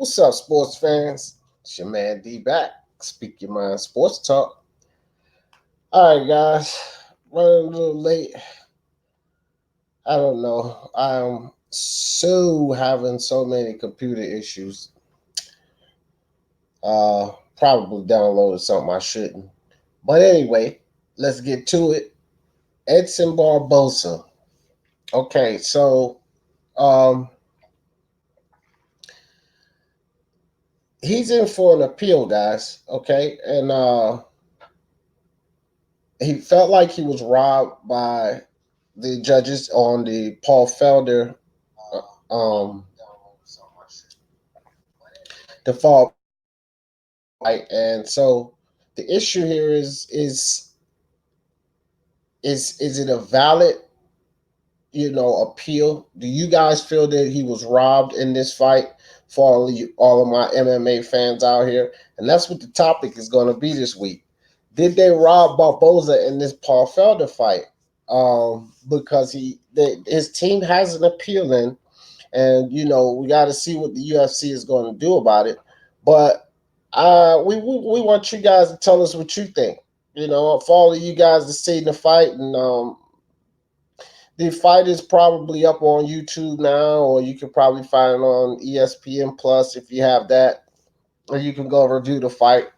What's up, sports fans? It's your man D back. Speak your mind, sports talk. All right, guys. Running a little late. I don't know. I'm so having so many computer issues. Probably downloaded something I shouldn't. But anyway, let's get to it. Edson Barboza. Okay, so um, he's in for an appeal, guys. Okay, and he felt like he was robbed by the judges on the Paul Felder um the fall fight, and so the issue here is it a valid appeal? Do you guys feel that he was robbed in this fight? For all of my MMA fans out here, and that's what the topic is going to be this week. Did they rob Barboza in this Paul Felder fight? Because his team has an appeal in, and we got to see what the UFC is going to do about it. But we want you guys to tell us what you think. For all of you guys to see the fight, and the fight is probably up on YouTube now, or you can probably find it on ESPN Plus if you have that, or you can go review the fight.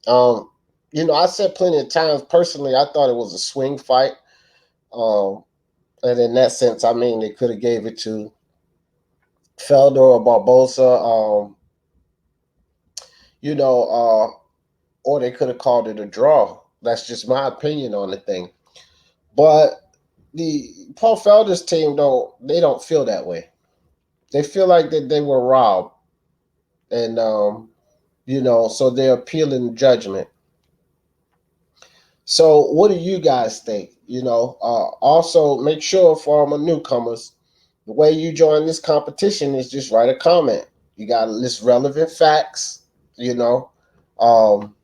Um, I said plenty of times personally, I thought it was a swing fight. Um, and in that sense, I mean, they could have gave it to Felder or Barboza. You know, uh, or they could have called it a draw. That's just my opinion on the thing. But the Paul Felder's team don't feel that way. They feel like that they were robbed, and so they're appealing judgment. So, what do you guys think? Also make sure for my newcomers, the way you join this competition is just write a comment. You got to list relevant facts. You know, um,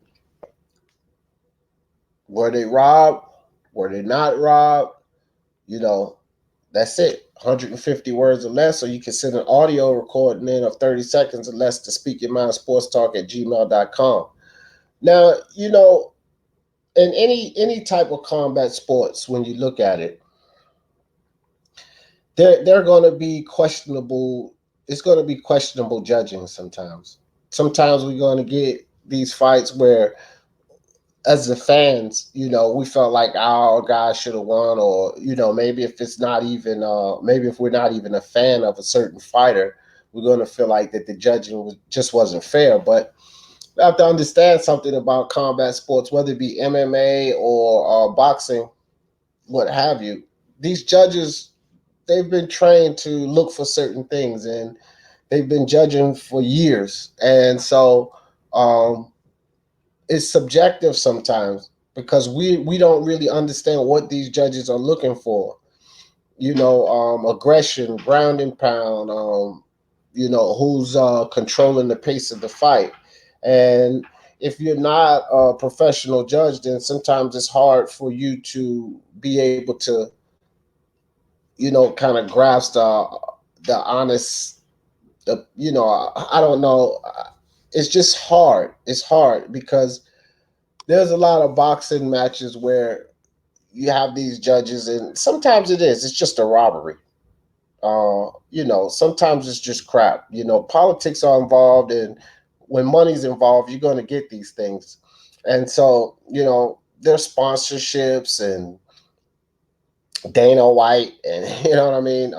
were they robbed? Were they not robbed? You know, that's it. 150 words or less, or you can send an audio recording in of 30 seconds or less to speak your mind sports talk at gmail.com. Now, in any type of combat sports, when you look at it, they're going to be questionable. It's going to be questionable judging sometimes. Sometimes we're going to get these fights where, as the fans, we felt like our guy should have won, or maybe if it's not even, maybe if we're not even a fan of a certain fighter, we're going to feel like that the judging just wasn't fair. But you have to understand something about combat sports, whether it be MMA or boxing, what have you. These judges, they've been trained to look for certain things, and they've been judging for years, and so it's subjective sometimes because we don't really understand what these judges are looking for. Aggression, ground and pound. Who's controlling the pace of the fight, and if you're not a professional judge, then sometimes it's hard for you to be able to, kind of grasp the honest. I don't know. It's just hard. It's hard because there's a lot of boxing matches where you have these judges, and sometimes it's just a robbery. Sometimes it's just crap. Politics are involved, and when money's involved, you're going to get these things. And so, there's sponsorships and Dana White, and you know what I mean.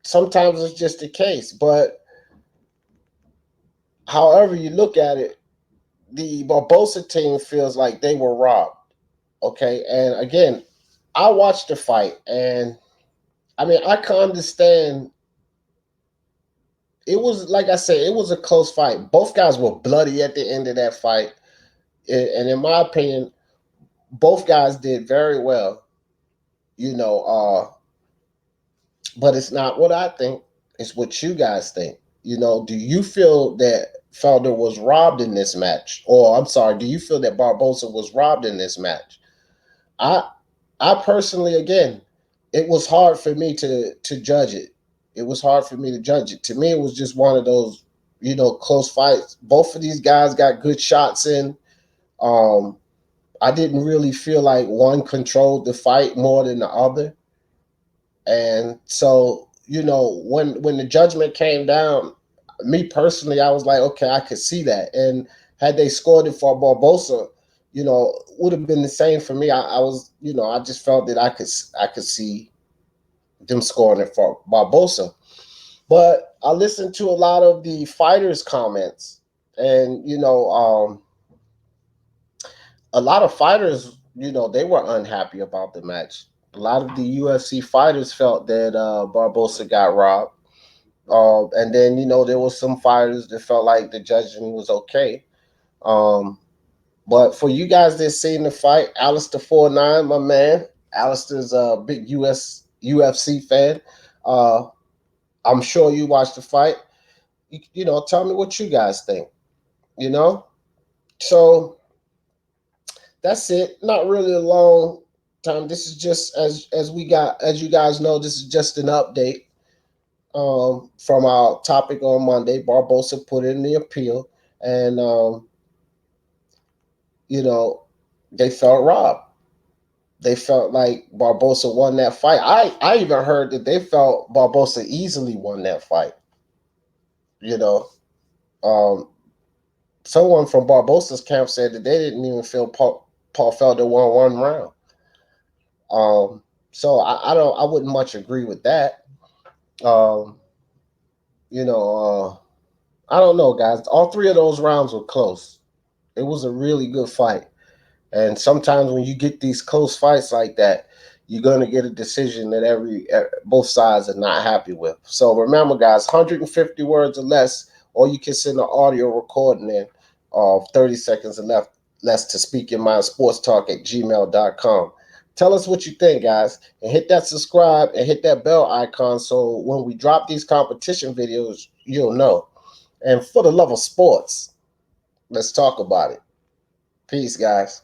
Sometimes it's just the case, but however you look at it, the Barbosa team feels like they were robbed. Okay, and again, I watched the fight, and I mean, I can understand. It was like I said, it was a close fight. Both guys were bloody at the end of that fight, and in my opinion, both guys did very well. You know, uh, but it's not what I think. It's what you guys think. Do you feel that Felder was robbed in this match, or I'm sorry, do you feel that Barbosa was robbed in this match? I I personally, again, it was hard for me to judge it. It was hard for me to judge it. To me, it was just one of those, close fights. Both of these guys got good shots in. Um, I didn't really feel like one controlled the fight more than the other. And so, when the judgment came down, me personally, I was like, okay, I could see that. And had they scored it for Barbosa, would have been the same for me. I was, I just felt that I could see them scoring it for Barbosa. But I listened to a lot of the fighters' comments, and a lot of fighters, they were unhappy about the match. A lot of the UFC fighters felt that Barbosa got robbed. And then, there was some fighters that felt like the judging was okay. Um, but for you guys that seen the fight, Alistair 49, my man, Alistair's a big UFC fan. Uh, I'm sure you watched the fight. Tell me what you guys think. You know, so that's it. Not really a long time. This is just as you guys know, this is just an update from our topic on Monday. Barbosa put in the appeal, and you know they felt robbed. They felt like Barbosa won that fight. I even heard that they felt Barbosa easily won that fight. You know, um, someone from Barbosa's camp said that they didn't even feel Paul Felder won one round. So I wouldn't much agree with that. Um, you know, I don't know, guys. All three of those rounds were close. It was a really good fight. And sometimes when you get these close fights like that, you're going to get a decision that both sides are not happy with. So remember, guys, 150 words or less, or you can send an audio recording in of 30 seconds or less to speak your mind, sportstalk@gmail.com. Tell us what you think, guys, and hit that subscribe and hit that bell icon so when we drop these competition videos, you'll know. And for the love of sports, let's talk about it. Peace, guys.